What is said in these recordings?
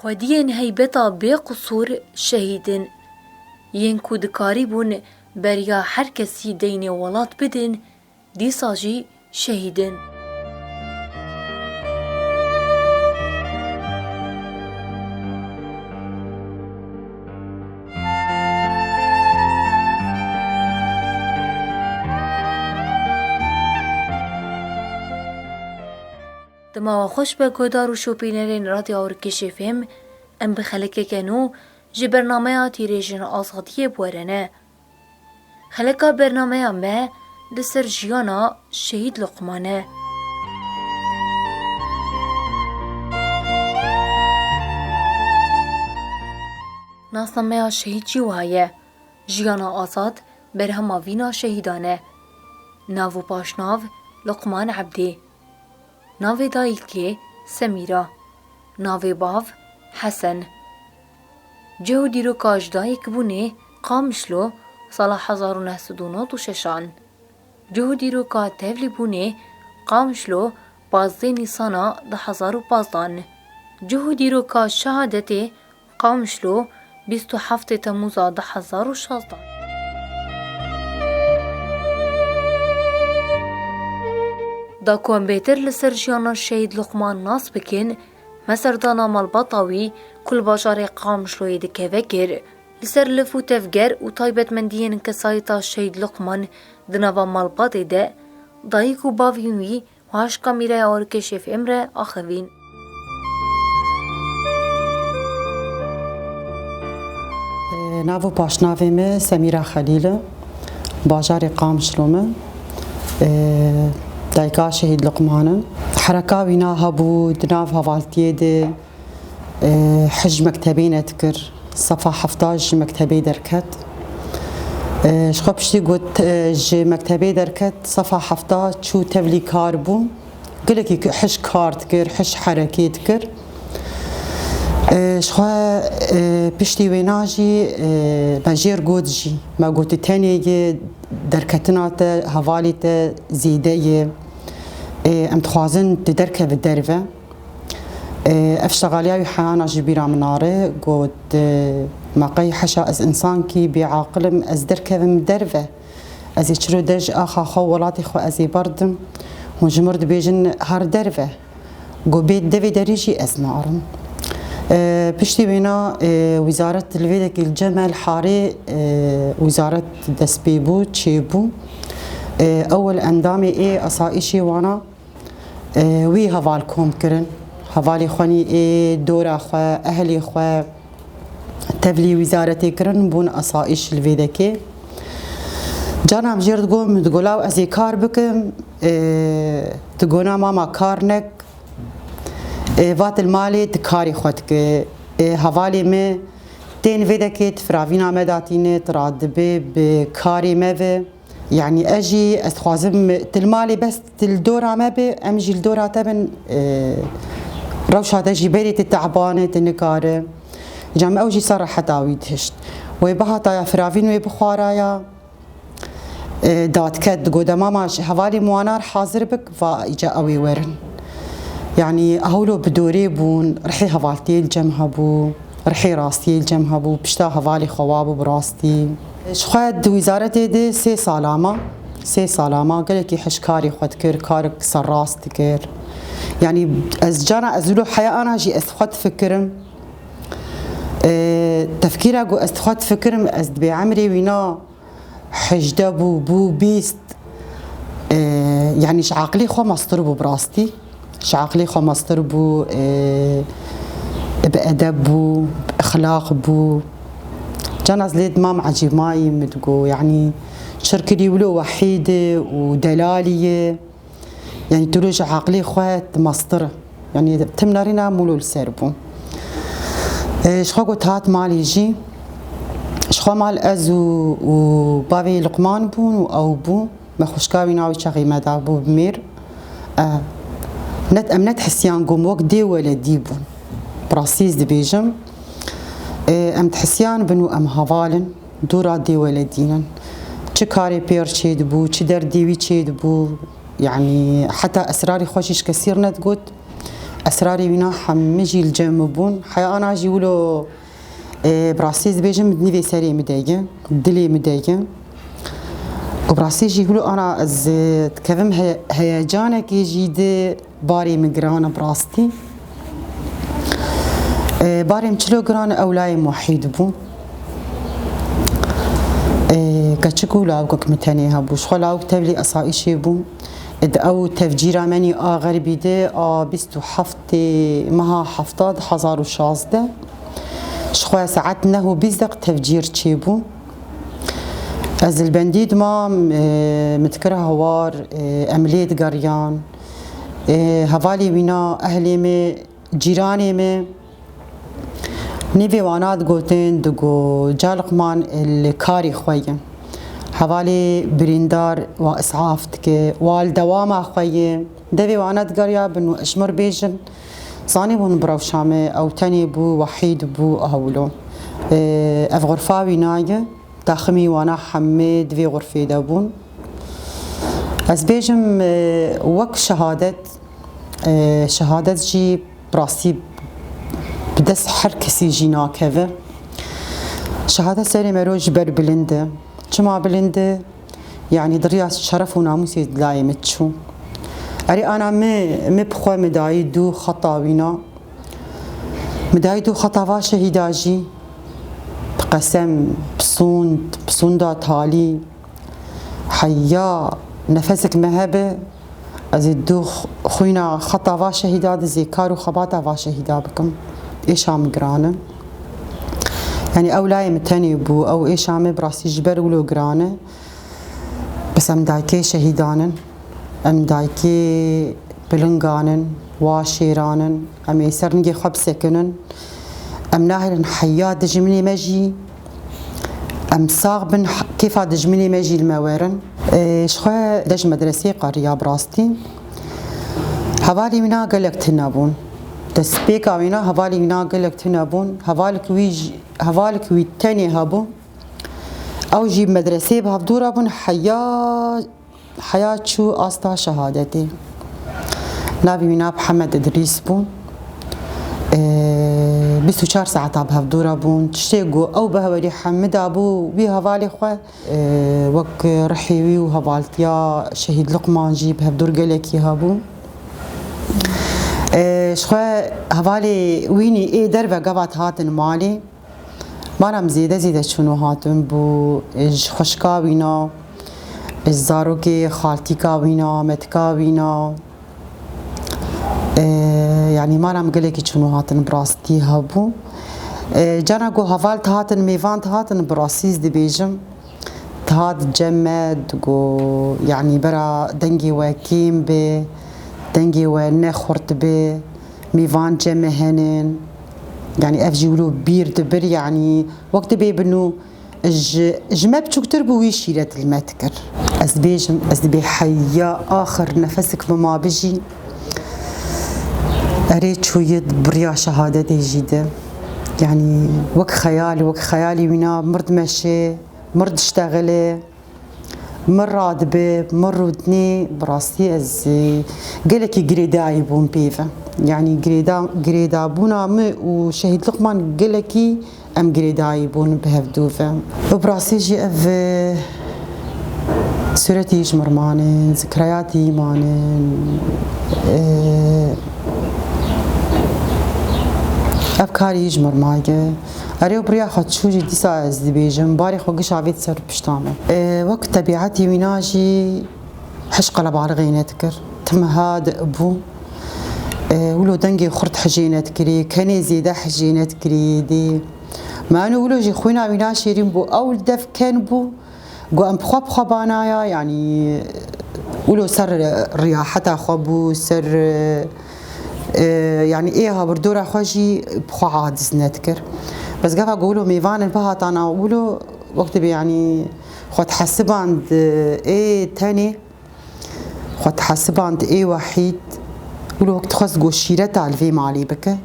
خودین هیبتا بی قصور شهیدن ین کودکاری بون بریا هر کسی دین ولات بدن دیساجی شهیدن. دما خوش به گودار و شوپینرین رادیو اورکش فهم ام بخلکه کنو جی برنامه تیریجن آزادی بورنه. خلکا برنامه ما لسر جیانا شهید لقمانه. ناسنامه شهید جوایه جیانا آزاد برهما وینا شهیدانه. ناو پاشناو لقمان عبدی، ناو دایکی سمیرا، ناو باو حسن. جو دیرو کاج دایک بونه قامشلو سال 1996. جو دیرو کا تevli بونه قامشلو 15 نیسانا 2015. جو دیرو کا شهادت قامشلو 27 تموز 2016. دا کمپیوتر لسر جیانا شهید لقمان ناس بکن مسردانا مالباطاوی کل باجار قامشلوی دکه وکر لسر لفو تفگر و طایبت مندین کسایتا شهید لقمان دنوا مالباطی ده دایکو باویوی و هاش کامیره آرکشف امره آخوین. ناو پاشناوی سمیرا خلیل باجار قامشلومه دایکا شهید لقمانه حرکا وینا هبود ناو هوالتیه ده حج مکتبی نتکر صفحه 17 مکتبی درکت شخو پشتی گوت جی مکتبی درکت صفحه 17 چو تبلی کار بو گلکی حج کارت کر حج حرکیت کر شخو پشتی ویناجی مجیر گوت جی ما گوت تانیه درکتنات هوالیت زیده ام تخوازن تدركه بالدرفة افشتغاليا حيانا جبيرا مناره قد ما قي حشا از انسان كي بعاقلم از دركه بالدرفة از يشرو دج اخا خولاتي خو ازي بردم وجمرد بيجن هار درفة قو بيت دفي دريجي از نارم بشتي بينا وزارة الفيدك الجمل حاري وزارة دسبيبو تشيبو اول اندامي اصائشي وانا وی هوال کم کرن هوالی خونی دورا خو اهلی خو تبلی وزارتی کرن بون اسایش الویدکی جانم جرد گم تقولاو ازی کار بکم تقونا ماما کار نک وات المالی تکاری خود که هوالی می تین ویدکی تفراوینا مداتینه ترادبه بکاری موه يعني اجي استخوازم تلمالي بس تلدورا ما بي امجي الدورا تبن روشة تجي بريت التعبانة تنكاره جام اوجي صراحة تاوي دهشت ويبها طايا فرافين ويبخورايا دات كد قودا ماما هوالي موانار حاضر بك فاجا اوي ورن يعني اهولو بدوري بون رحي هوالتي الجمها بو رحي راستي الجمها بو بشتا هوالي خوابو براستي شخواد وزارتي دي 3 سالامة قالكي حشكاري خود كر كارك سراست كر يعني از جانا ازلو حياة انا جي استخوات فكرم تفكير اقو استخوات فكرم از دبي عمري وينا حجده بو بيست يعني شعاقلي خو مصدر بو براستي شعاقلي خو مصدر بو بأدب بو بأخلاق بو جانا زليد مام عجيب ماي متقو يعني شركلي ولو وحيدة ودلالية يعني تلوج عقلي خوات مسطرة يعني تمنارينا مولو السربو شخو قلت هات مالي جي شخو مال أزو وبابي لقمان بون أو بو ما خوشكاوي ناوي شغي مدى بو بمير نت حسيان قوم وقت دي ولا دي بون براسيز دي بيجم ام تحسيان بنو ام هوالن دورا دي ولدينا چه كاري بير چيد بو چه درديوي چيد بو يعني حتى اسراري خوشش كثير نتقول أسراري وينا حمجي الجنبون حيا أنا أجي ولو براسيز بيجم دني سري مدايقة دلي مدايقة وبراسي جي ولو أنا از كذم هيجانك يجي باري مقرانة براستي باري مشلو قرانة أولاي موحيد بو كتشكو لاوكك متانيها بو شخو لاوك تبلي أصائشي بو او تفجير مني غربي ده بيستو حفتي مها حفتاد 1016 شخويا ساعات انه بيزدق تفجير تشيبو از البنديد ما متكره هوار امليت قريان هفالي وينا اهلي مي جيراني مي نيفي وانات قوتين دقو جالقمان الكاري خويا حوالي بريندار واسعافتك والدوام اخوي دبي وانا تقريا بنو اشمر بيجن صاني بون براو شامي او تاني بو وحيد بو اهولو اف غرفه وينايه تاخمي وانا حميد في غرفي دابون از بيجم وك شهادة جي براسي بدس حركسي جينا كذا شهادة سري مروج بر بلنده شما بلنده يعني دريا شرف وناموس لا يمتشو أري أنا مي بخوا مداي دو خطاوينا مداي دو خطاوا شهيداجي بقسم بصوندا تالي حيا نفسك مهبه أزيدو خوينا خطاوا شهيدا زي كارو خباتا وا شهيدا بكم إيش عم قرانه يعني أولاي متاني بو أو إيش عم براسي جبر ولو قرانه بس أم دايكي شهيدانن أم دايكي بلنقانن واشيرانن أم يسر نجي خب سكنن أم ناهرن حياة دجمني مجي أم صاغبن كيف دجمني مجي الموارن شخوا دج مدرسي قرية براستي هوالي منا قلق تنابون تسبيكا وينا هوالي منا قلق تنابون هوالك ويتاني هابو أو جيب مدرسي بهفدورا بون حياة شو أستا شهادتي نابي منا محمد إدريس بون 24 ساعة بهفدورا بون تشتيقو أو بهولي حمد أبو بهوالي خوا وك رحيوي وهوالتيا شهيد لقمان جيب بهفدور قلقي هابو شخوا هوالي ويني ايه دربة قبات هاتن مالي مانم زيادة شنو هاتن بو خشكا وينا الزاروكي خالتيكا وينا متكا وينا يعني مانم قلقي شنو هاتن براستي هابو جانا قو هفالت هاتن ميفانت هاتن براسيز دي بيجم تهاد جمد قو يعني برا دنجي وكيم بي دنجي ونخورت بي ميفان جمهنن يعني افجولو بير دبر يعني وقت بي بنو جماب تشكتر بوي شيرة المتكر أزبي حيا آخر نفسك بما بجي أريد شوية بريا شهادة جيدة يعني وك خيالي وينا مرد ماشي مرد اشتغلي مرة راتبة مرة ودني براسي از قلكي قريداي بون بيفا يعني قريدا بونا مي وشهيد لقمان قلكي ام قريداي بون بهفدوفا وبراسي جي اف سورتي يجمر مانن ذكرياتي مانن افكاري يجمر مايقه أريو بريا خد شوجي ديسا از دبيجم باري خوقش عبيد سر بشتامه وقت تبعاتي ويناجي حشقة لبعرغينة تكر تم هاد أبو ولو دنجي خرط حجينة تكري كني زيدا حجينة تكري دي ما أنا ولو جي خوينا ويناشي ريمبو أول دف كان بو قو أم بخوا بانايا يعني ولو سر رياحتها خبو سر يعني إيه بردورة خوجي بخوا عادز نتكر بس قفا قولوا ميفان البهات أنا أقولوا وقت يعني خد حسب عند إيه تاني خد حسب عند إيه وحيد قولوا وقت خاص قو شيرة الفي مالي بك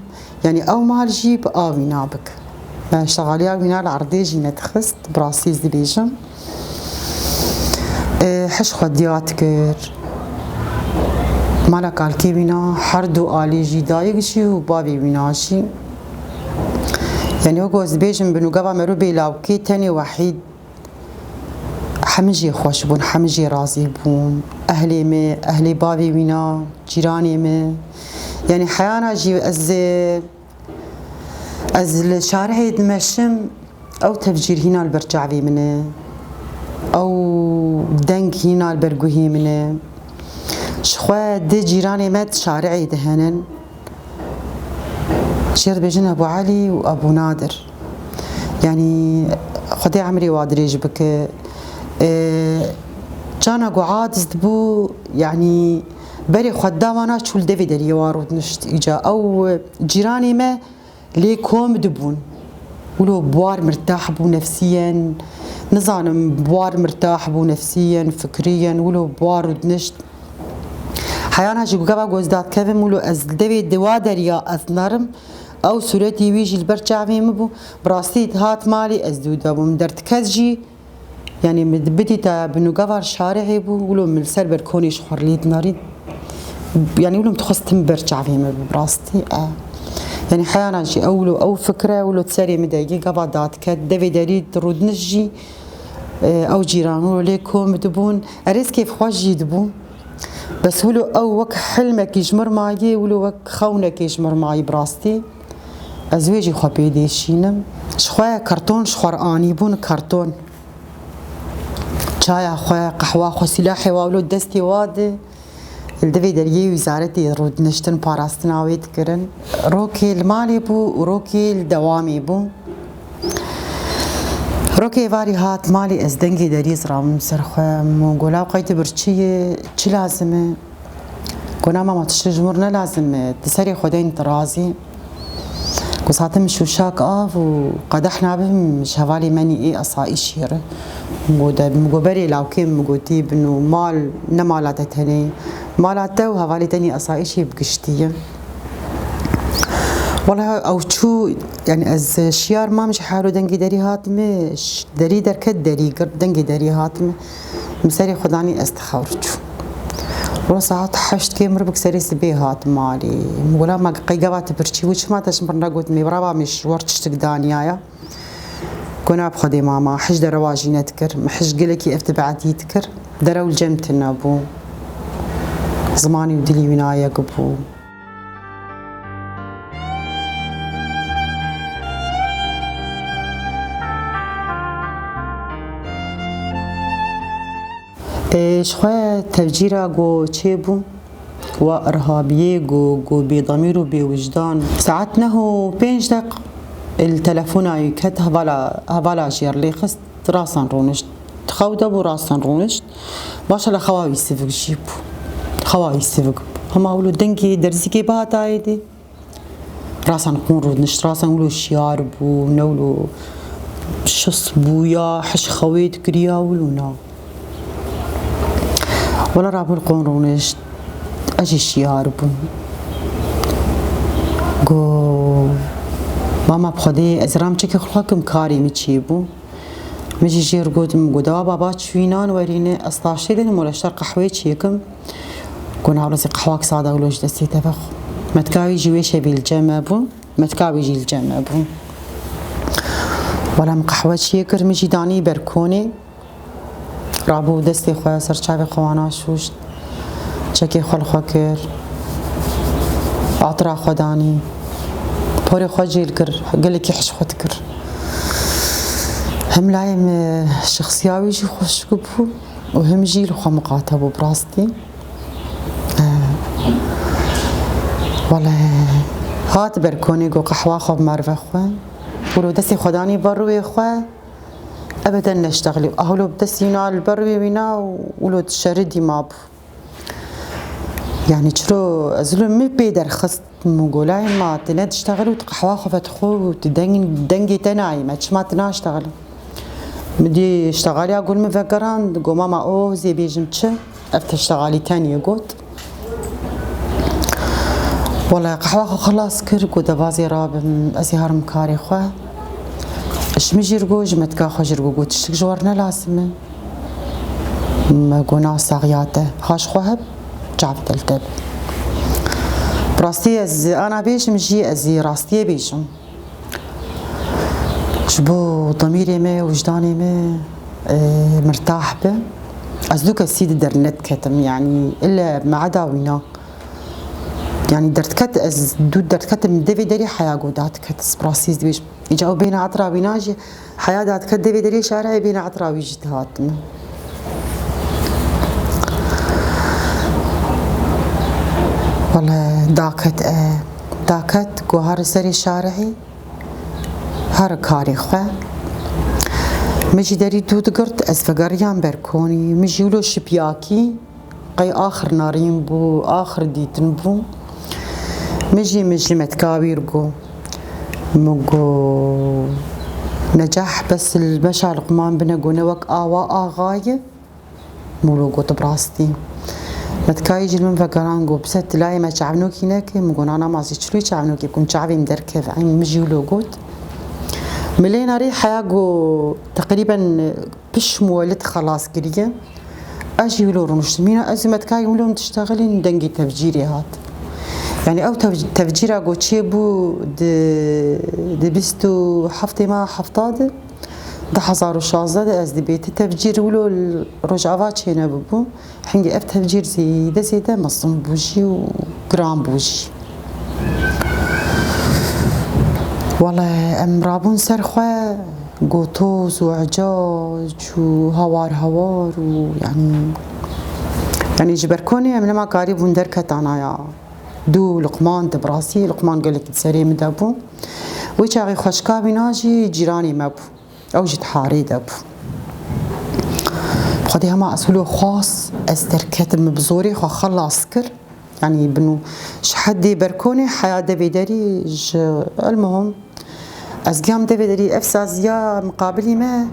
يعني أو مال جيب وينا بك شغاليا وينا العرضي جينا تخست براسيز دي بيجم حش خديات كر مالا قال كي بينا حردو آلي جي دايقشي وبابي بيناشي يعني وقوز بيجم بنو قبا مرو بيلاوكي تاني وحيد حمجي خوش بون حمجي راضي بون أهلي بابي بينا جيراني مي يعني حيانا جي از الشارع دمشم او تفجير هنا البرجعبي منه او دنگ هنا البرقوهي منه شخوا دي جيراني مات شارعي دهنن شير بيجن ابو علي وابو نادر يعني خدي عمري وادريج بك كان قعاد زدبو يعني بري خدامانا شول دفي دري وارود نشت اجا او جيراني ما ليكم دبون ولو بوار مرتاح بو نفسيا نظام بوار مرتاح بو نفسيا فكريا ولو بوار ودنشت حيانا جي قبا قوزدات كيفم ولو از دفي دوادر يا اثنارم او سورتي ويجي البرجع مبو براستي هات مالي از دودا بو مدرت كزجي يعني مدبتي تا بنو قفر شارعي بو ولو من سر بركوني شخور ليد ناريد يعني ولو متخص تنبرجع مبو براستي يعني حيانا جي او فكره ولو تسري مدايقي قبا دات كد دفي داريد رود نجي او جيران ولو ليكم دبون اريس كيف خوش جي دبون بس ولو او وك حلمك يجمر معي ولو وك خونك يجمر معي براستي ازويجي خو بيديشينم شخويا كرتون شخور اني بون كرتون شاي خويا قهوه خو سلاحي واولو دستي واد الدفي دريي وزارتي رود نشتن باراستناويت كرن روكي المالي بو وروكي الدوامي بو روكي فاري هات مالي از دنگي دريز رام سرخه مونغولا قايت برچي چي لازمه قنا ما تشجمرنا لازم تسري خدين ترازي قصاتم شوشاك وقدحنا بهم شوالي مني ايه اصائي شيره مقبري لو كان مقوتي بنو مال نمالات تاني مالات وهوالي تاني اصائي شي بقشتيه والله او شو يعني از شيار ما مش حالو دنگي دري هاتمه دري دركت دري قرب دنگي دري هاتمه مسري خداني استخورجو والله ساعات حشت كي مربك سري سبي هات مالي ولا ما قيقبات برشي وش ما تشمرنا قلت مي برابا مش ورتش تقدانيايا كنا بخدي ماما حج درواجي نتكر محج قلكي افتبعتي تكر درو الجمت النابو زماني ودلي وينايا قبو شخويا تفجيرا جو تشيبو وارهابيه جو بضمير وبوجدان ساعتنا هو بينج دق التلفون يكت هبالا جير لي خست راسن رونشت تخودا بو راسن رونشت باشا لخواوي سيفك جيبو خواوي سيفك هما ولو دنكي درزيكي باتايدي راسن قون رونشت راسن ولو شيار بو نولو شص بويا حش خويت كريا ولونا ولا رابو القونرونش اجي شياربو جو ماما بخدي ازرام چك خلاكم كاري ميچيبو مجي جير قدم قدا بابا شوينان وريني استاشيلن مولشتر قهوه چيكم كنا ورسي قهواك ساده ولوج دسي تفخ متكاوي جويشه بالجمبو متكاوي جي الجمبو ولا قهوه چيكر مجي داني بركوني رابو دستي خويا سرچاوي خوانا شوشت چكي خل خوكر عطرا خداني بوري خوجيل كر قالك يحش خدكر هم لايم شخصياوي جي خوش كبو وهم جيل خو مقاتبو براستي ولا هات بركوني جو قحوه خو معرفه خو ولو دستي خداني بروي خو ابدا نشتغلي اهلو بدسينا البروي وينا ولو تشردي مابو يعني شرو ازلو مي بيدر خست مقولاي ما تشتغلوا تقحوا خفتخو وتدنجي تناي ما تناشتغل بدي اشتغالي اقول مفكران قو ماما او زي بيجمتش افتشتغالي تاني قوت والله قحوا خلاص كركو دبازي راب ازيهار مكاري خو اش مجيرقو جمتكا خجرقو قوت اشتك جورنا لازمه ما قونا صاغياته خاش خوهب جعب تلتب براستي از انا بيجم جي ازي راستي بيجم جبو ضميري ما وجداني ما مرتاح به از دوك السيد درنت كتم يعني الا ما عدا وينا يعني درت از دو درت من دفي دري حياة قودات كت سبراسيز بيش يجاو بين عطرا ويناجي حياة دات كت دفي دري شارعي بين عطرا ويجت هاتم والله داكت قوهار سري شارعي هر كاري خواه مجي داري دود قرت از فقريان بركوني مجي ولو شبياكي قي آخر نارين بو آخر ديتن بو مجي متكابير قو مقو نجاح بس المشا لقمان بنقو نوك آغاية مولو قو براستي متكايجي من فقران قو بست لاي ما شعبنوكي ناكي مقو نانا مازي شلوي شعبنوكي بكم شعبي مدركف عين مجي ولو قوت ملينا ريح حياقو تقريبا بش مولد خلاص قريه اجي ولو رمشتمينا ازمت كاي ولو تشتغلين دنجي تفجيري هات يعني او تفجير اقو تشيبو دي بيستو حفتي ما حفتاد ده حزار وشازده از دي بيت تفجير ولو الرجعات هنا ببو حنجي اف تفجير زيده مصم بوجي وجرام بوجي والله ام رابون سرخوه قوطوز وعجاج وهوار ويعني جبركوني من ما قريب وندركت انا يا دو لقمان تبراسي لقمان قال لك تسري مدابو ويشاغي خشكا بناجي جيراني مابو او جيت حاري دابو خدي هما اسولو خاص استركت مبزوري خو خلاص كر يعني بنو شحدي بركوني حياة دبيدري المهم أزقام دبيدري أفساز يا مقابلي ما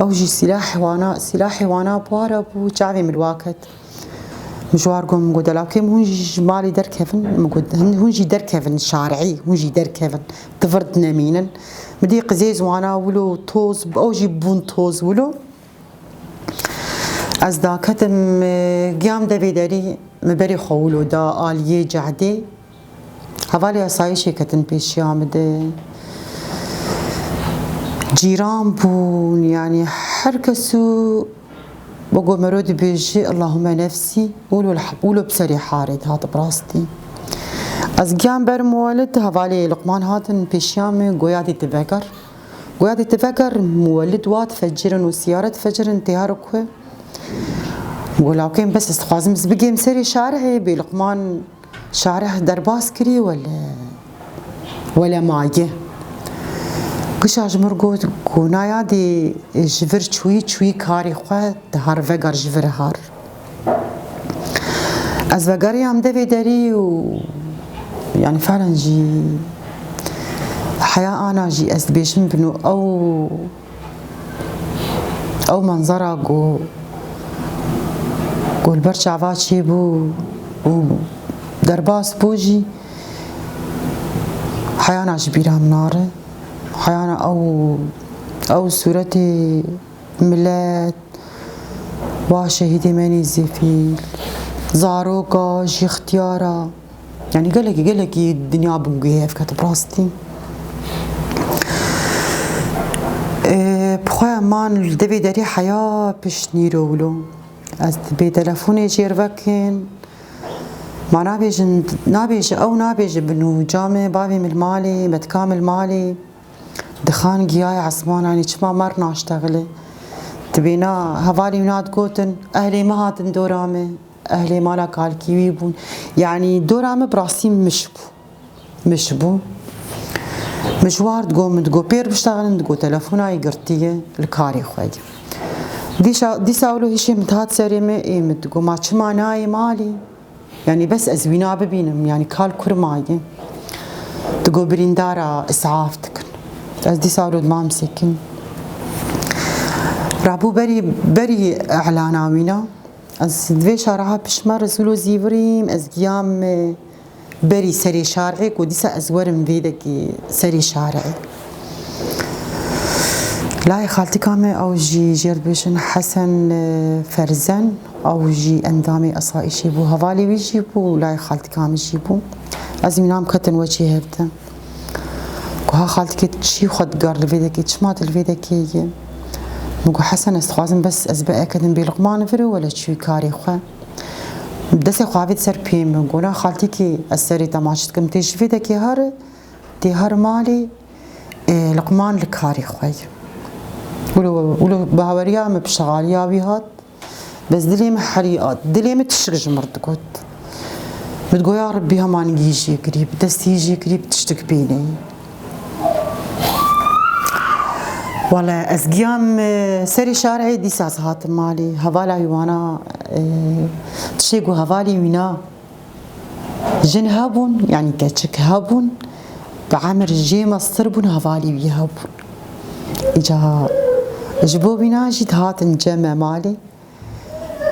أوجي سلاحي وانا بوارب وشعبي من الواقت مجواركم قد لكن هونجي مالي دركفن هونجي دركفن شارعي هونجي دركفن تفرد نمينا مدي قزيز وانا ولو توز أوجي بون توز ولو از دا کتم قیام دبیداری مبری خولو دا آلیه جعده حوالی آسایشی کتن پیشی آمده جیران بون يعني هر کسو بقو مرود بيجي اللهم نفسي ولو بسري حارد هات براستي از قيام بر مولد حوالی لقمان هاتن پیشیام گویادی تفكر مولد وات فجرن وسيارة فجرن تياركوه ولو كان بس استخوازم بقي مسري شارعي بلقمان شارع درباس كري ولا مايه قشاج مرقود كونايا دي جفر شوي كاري خواه دهار فقر جفر هار از فقري عم دفي داري يعني فعلا جي حياة انا جي اسبيشن بنو او منظرة قول برشا عفاتشي بو درباس بوجي حيانا جبيرها منارة حيانا او سورتي ملات وشهيدي ماني زفيل زاروكا جي اختيارا يعني قالك الدنيا بنقويها في كتب راستي بخويا مان دبي داري حياة بش نيرولو از بي تلفوني جيرفكين ما نابيج بنو جامي بابي من المالي بتكامل مالي دخان جياي عصمان يعني ما مرنا اشتغلي تبينا هفالي وناد قوتن اهلي ما هاتن دورامي اهلي مالا قال كيوي بون يعني دورامي براسي مشبو مشوار تقو بير بشتغلن تقو تلفوناي قرتيه الكاري خوي دي ساولو هشي متهات سريمة ايه متقو ما چما ناي مالي يعني بس ازوينا ببينم يعني كال كرماي تقو بريندارا اسعاف تكن از دي ساولو دمام سكن رابو بري اعلاناوينا از دوي شارعها بشمار زولو زيوريم از قيام بري سري شارعي وديسا ازورم بيدكي سري شارعي لاي خالتي كامي او جي جيربشن حسن فرزن او جي اندامي اصائشي بو هوالي ويجيبو لاي خالتي كامي جيبو از مینام کتن وجهی هفته گوها خالتي چی خود قار الفيديو چمات الفيديو مگو حسن استخوازم بس از بقى کدن بلقمان فرو ولا چوی کاری خو دست خوابید سر پیم مگونا خالتي کی السری تماشت کم تیش فيديو هر دي هر مالي لقمان لكاري خوي ولو بهوريا ما بشغاليا بيهات بس دليم حريقات دليم تشرج مرتقوت بتقول يا ربي همان يجي قريب دست يجي قريب تشتك بيني والله ازقيام سري شارعي دي ساسات مالي هوالا يوانا تشيقو هوالي وينا جن هابون يعني كاتشك هابون بعمر جيما صربون هوالي ويهابون إجا جبو بنا جيت هات الجمع مالي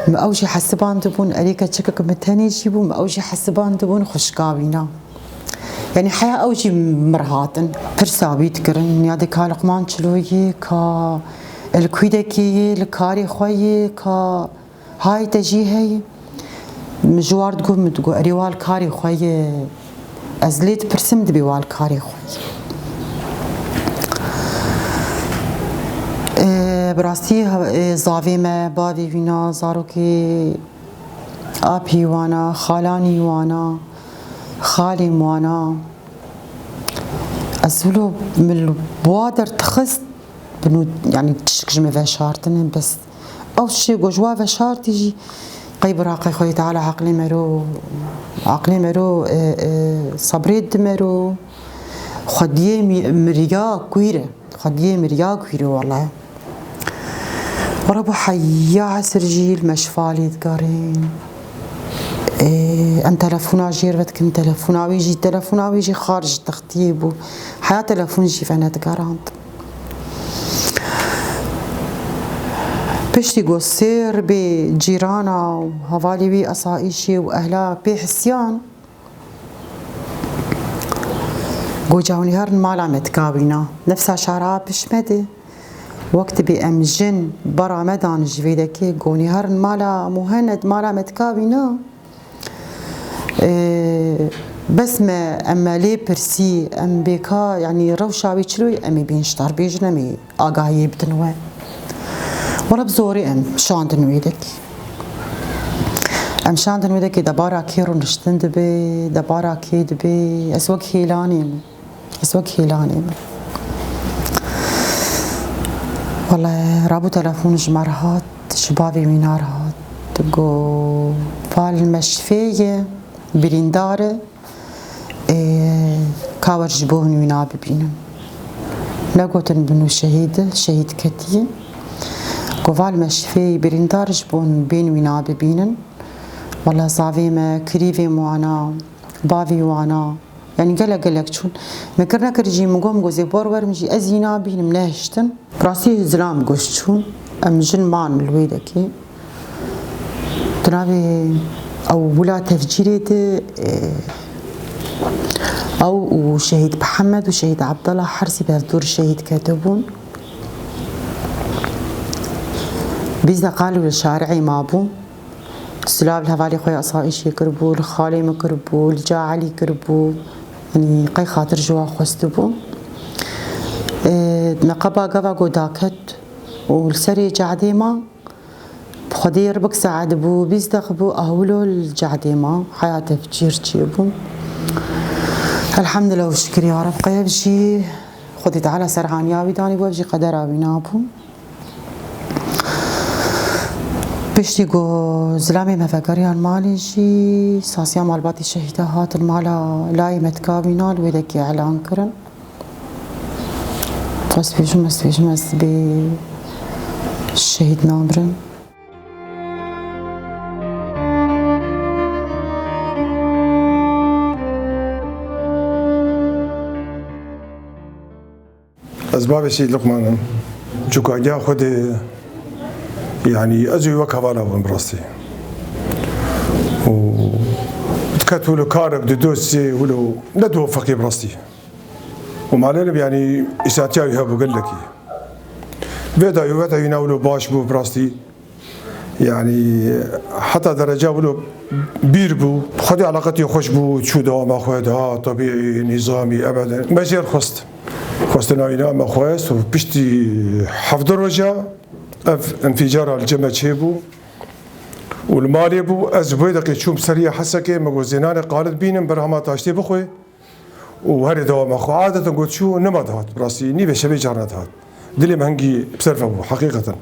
ما أوجي حسبان تبون أريكا تشكك متهني جيبو ما أوجي حسبان تبون خشقابينا يعني حياة أوجي مرهاتن برسابي تكرن يادي كالقمان شلوي كا الكويدكي الكاري خوي كا هاي تجيهي مجوار تقول أريوال كاري خوي أزليت برسم دبي والكاري خوي براستي زاوي ما بادي فينا زاروكي أبي وانا خالاني وانا خالي وانا أزولو من البوادر تخست بنو يعني تشكج ما فاشارتن بس أو شيء جوا فاشارت يجي قيب راقي خوي تعالى عقلي مرو صبريد مرو خديه مريا كويرة خديه مريا كويرة والله وربو حيا عسرجيل مشفالي تقارين ام تلفونا جيربتك ام تلفونا ويجي خارج تختيب حياة تلفون جي فانا تقارانت بشتي قو سير بجيرانا وهوالي بي أصائشي وأهلا بحسيان قو جاوني هرن مالا متكابينا نفسها شعرها بشمدي وقت بأمجن برا مدان جفيدكي قوني هرن مالا مهند مالا متكابينا بس ما أما لي برسي أم بيكا يعني روشاوي تشلوي أمي بينشتار بيجن أمي آقاهي بتنوى ولا بزوري أم شاندن ويدك أم شاندن ويدك دبارا كيرو نشتن دبي دبارا كي دبي أسوق هيلاني والله رابو تلفون جمرهات شبابي مينارهات تقو فالمشفية بريندارة كاور جبوهن وينا ببينن لقوتن بنو شهيد كتير قوال مشفي بريندار جبون بين وينا ببينن والله صافي ما كريفي معنا بافي وانا يعني قلق شون ما كرنا كرجي مقوم قوزي بورور مجي ازينا بين منهشتن براسي زلام قوش شون ام جن مان الويدكي تنابي او ولا تفجيري او شهيد محمد وشهيد عبد الله حرسي بهدور الشهيد كاتبون بيزنا قالوا للشارعي مابو السلاب الهفالي خويا أصائش يقربوا الخالي مقربوا الجاعلي يقربوا يعني قي خاطر جوا خوستبو نقبا قبا قداكت والسري جعديما بخدير بك سعد بو بيزدقبو أهولو الجعديما حياة تفجير جيبو الحمد لله والشكر يا رب قيبجي خدي تعالى سرعان يا ويداني وابجي قدر بينابو بشتي قو زلامي مفكريان مالي جي ساسيا مالباتي شهيدة هات المالا لاي متكابينال ويدكي اعلان كرن مس بي الشهيد نامرن أسباب الشهيد لقمان شكو أجا خد يعني أجي وكفالا بمبرستي وتكتبوا له كارب دوسي ولو ندو فقي برستي ومعلنا يعني إساتيا يهبوا قال لك بدا يناولوا باش بو برستي يعني حتى درجة ولو بير بو خدي علاقتي خوش بو شو دوام أخوها طبيعي نظامي أبدا ما جير خست ناوينا ما خواست وبشتي حفظ الرجاء انفجار الجمع شيبو والمالي بو أزبويدك شوم سريع حسكي مقو زيناني قالت بينم برهما تاشتي بخوي وهري دوام أخو عادة قلت شو نمد هات براسي نيبه شبي جارنات هات دلي مهنجي بسرفه بو حقيقة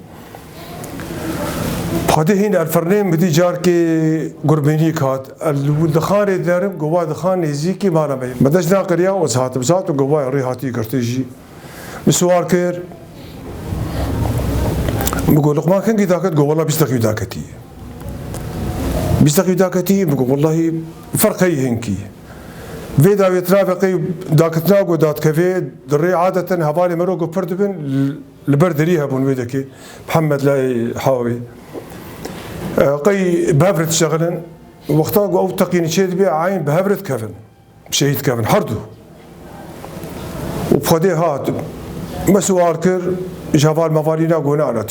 هذه هنا الفرنين بدي جاركي قربيني كات الدخان دارم جوا دخان يزيكي ما رمي بدجنا قرية وزهات بزات وجوا ريحاتي كرتيجي مسوار كير بقول لك ما كان كذاك جو والله بيستقي داكتي بقول والله فرق هي هنكي فيدا يترافقي داكتنا ودات كفي دري عادة هبالي مروق بردبن البرد ريها بون ويدكي محمد لا حاوي قي بهفرت شغلن وقتها او تقيني شيء بي عين بهفرت كفن شهيد كفن حردو وبخدي هات مسوار كر جافال مفارينا قونا على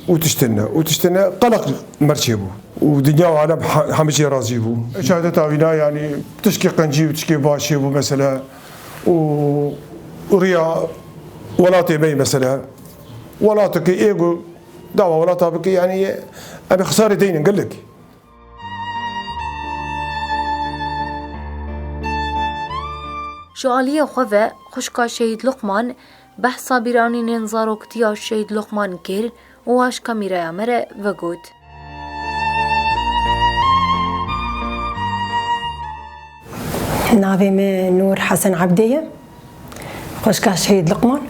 وتشتنى قلق مرشبو ودنيا وعالم حمشي رازيبو شهادة عوينا يعني تشكي قنجي وتشكي باشيبو مثلا وريا ولاتي مي مثلا ولاتك ايجو دعوة ولاتا بك يعني أبي خسارة دين نقول لك شعالية خوفة خشكا شهيد لقمان بحثا بيراني ننظارو كتيا شهيد لقمان كير وواش كاميرا مرة وقود نافي من نور حسن عبدية خشكا شهيد لقمان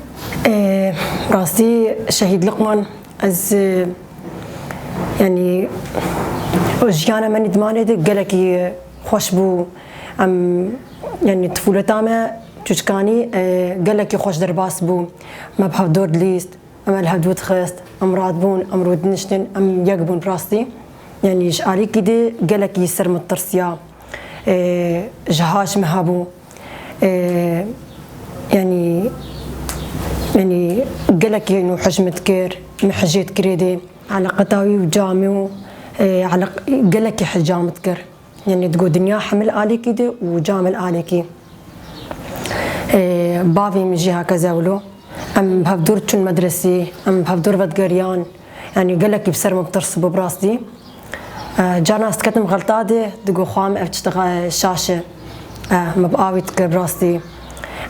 راسي شهيد لقمان از يعني وجيانا من دمانه قالك خوش بو ام يعني طفولتامه تشكاني قالك خوش درباس بو ما بحب دور ليست ام الهدود خست ام رادبون ام رود نشتن ام يقبون براستي يعني شعالي كده قالك يسر مترسيا جهاش مهابو يعني قالك انه حجمت كير محجيت كريدي على قطاوي وجامي على قالك حجامت كر يعني تقول دنيا حمل آليكي دي وجامل آليكي بافي من جهة كذا ولو ام بهفدور تشون مدرسي ام بهفدور بدقريان يعني قالك بسر مبترس براسي جانا استكتم غلطادي تقول خام اشتغل شاشة مبقاوي تكر براسي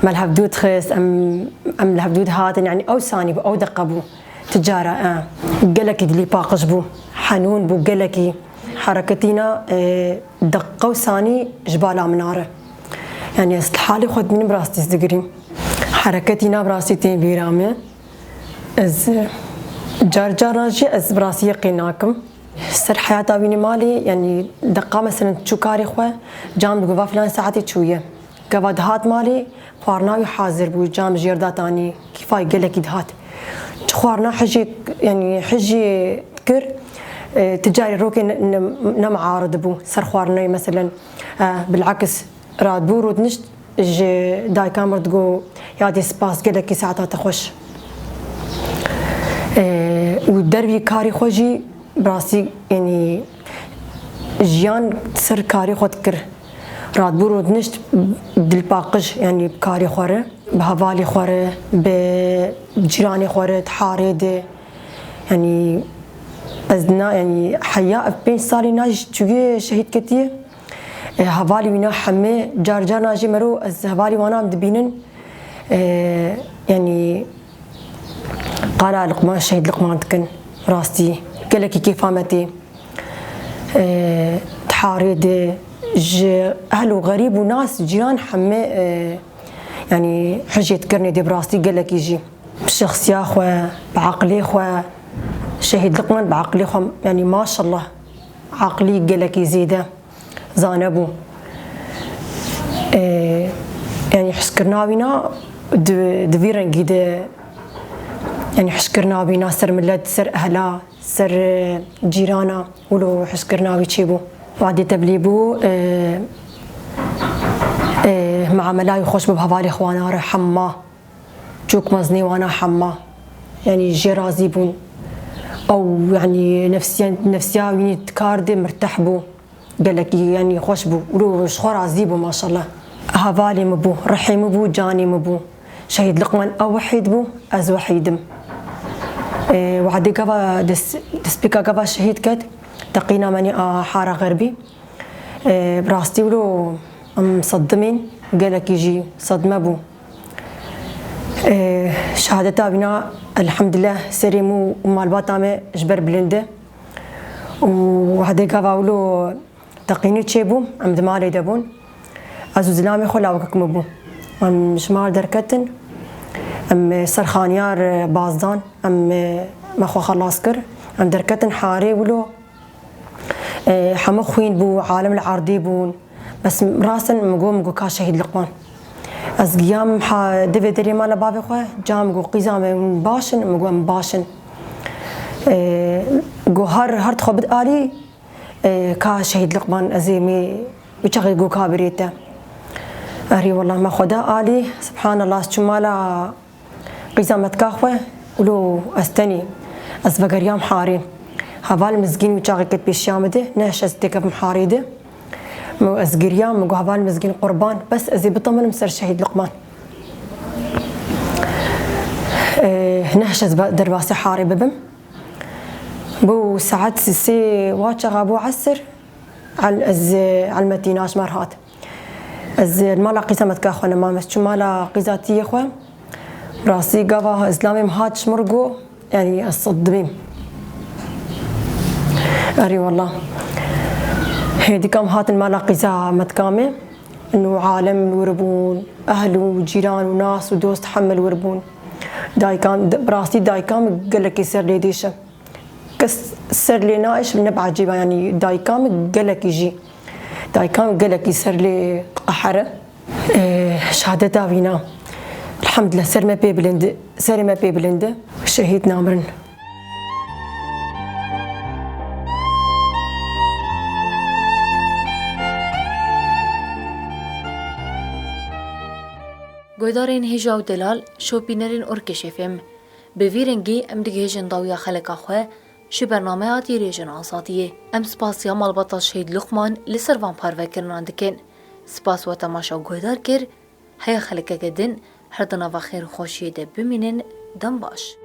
ما الهبدود خيس ام الهبدود هاتن يعني او ثاني او دقه بو تجاره قالك اللي باقش بو حنون بو قالك حركتنا دقه وثاني جبال مناره يعني استحالي خد من براستي صدقري حركتنا براسي تين بيرامه از جارجاراجي از براسي يقيناكم سر حياتي بيني مالي يعني دقه مثلا تشوكاري خو جام بقوا فلان ساعتي شويه قبض هات مالي خوارناوي حاضر بو جام جيرداتاني كيفاي قالك دهات خوارنا حجي يعني حجي تكر تجاري روكي نم عارض بو سر خوارناي مثلا بالعكس راد بو رود نشت داي كامر تقو يادي سباس قالك ساعتها تخش والدربي كاري خوجي براسي يعني جيان سر كاري خود كر راد برود نشت بالباقش يعني بكاري خوره بهوالي خوره بجيراني خوره تحاريده يعني ازنا يعني حياة بين صاري ناج تشوي شهيد كتير هوالي وينا حمي جار ناجي مرو از هوالي وانا مدبينن يعني قال لقمان شهيد لقمان تكن راستي قالك كيف فهمتي تحاريده أهل وغريب وناس جيران حمي يعني حجي تكرني دي براستي قال لك يجي بشخصية خو بعقلي خو شهيد لقمان بعقلي خو يعني ما شاء الله عقلي قال لك يزيده زانبو يعني حسكرنا بينا دفيرن قيده يعني حسكرنا بينا سر ملاد سر أهلا سر جيرانا ولو حسكرنا بيشيبو وعدي تبليبو مع ملاي خوش بهوالي خوانا حما جوك مزني وانا حما يعني جي رازي بون او يعني نفسيا ويني تكاردي مرتاح بو قال لك يعني خوش بو ولو شخور عزيبو ما شاء الله هافالي مبو رحيم بو جاني مبو شهيد لقمان او وحيد بو از وحيدم وعدي قبا دسبيكا قبا شهيد كد تقينا ماني حارة غربي براستي ولو مصدمين قال لك يجي صدمة بو شهادتها بنا الحمد لله سريمو مال باطامة جبر بلنده وهذا قبا ولو تقيني تشيبو ام دمالي دبون ازو زلامي خلا وكم بو ام شمال دركتن ام سرخانيار بازدان ام مخو خلاص كر ام دركتن حاري ولو حمو خوين بو عالم العرضي بون بس راسا مقو كا شهيد لقمان از قيام دفي دري مالا بابي خواه جام مقو قيزامي مباشن مقو مباشن قو هر تخبط آلي كا شهيد لقمان أزيمي بيشغل قو كابريته أري والله ما خدا آلي سبحان الله شمالا قيزامة كاخوة ولو أستني أزبقريام حاري هفال مزقين وشاغي كت بيشيامده ناش أزدكب محاريده مو أزقريام مقو هفال مزقين قربان بس أزي بطمن مسر شهيد لقمان ناش درباسي حاري ببم بو ساعات سي واتشغا بو عسر على المتيناش مرهات از المالا قيسة كاخوانا مامس شو مالا قيزاتي اخوا راسي قافا اسلامي مهاتش مرقو يعني الصدميم اري والله هيدي كام هات المالا قيزة متكامي انه عالم وربون اهل وجيران وناس ودوست حمل وربون دايكام براسي دايكام قال لك يصير لي ديشه كسر لي نايش من نبع جيبه يعني دايكام قالك يجي دايكام قالك يصير لي قحره شهادتها فينا الحمد لله سر ما بيبلند شهيد نامرن گویدارین هجاو دلال شوپینرین ارکشفم به ویرنگی ام دیگه هجن داویا خلقا خواه شو برنامه آتی ریجن آزادیه ام سپاسیا مالباتا شهید لقمان لسروان پاروه کرنان دکن سپاس و تماشا گویدار کر هیا خلقه گدن هر دنا و خیر خوشیده بمینن دم باش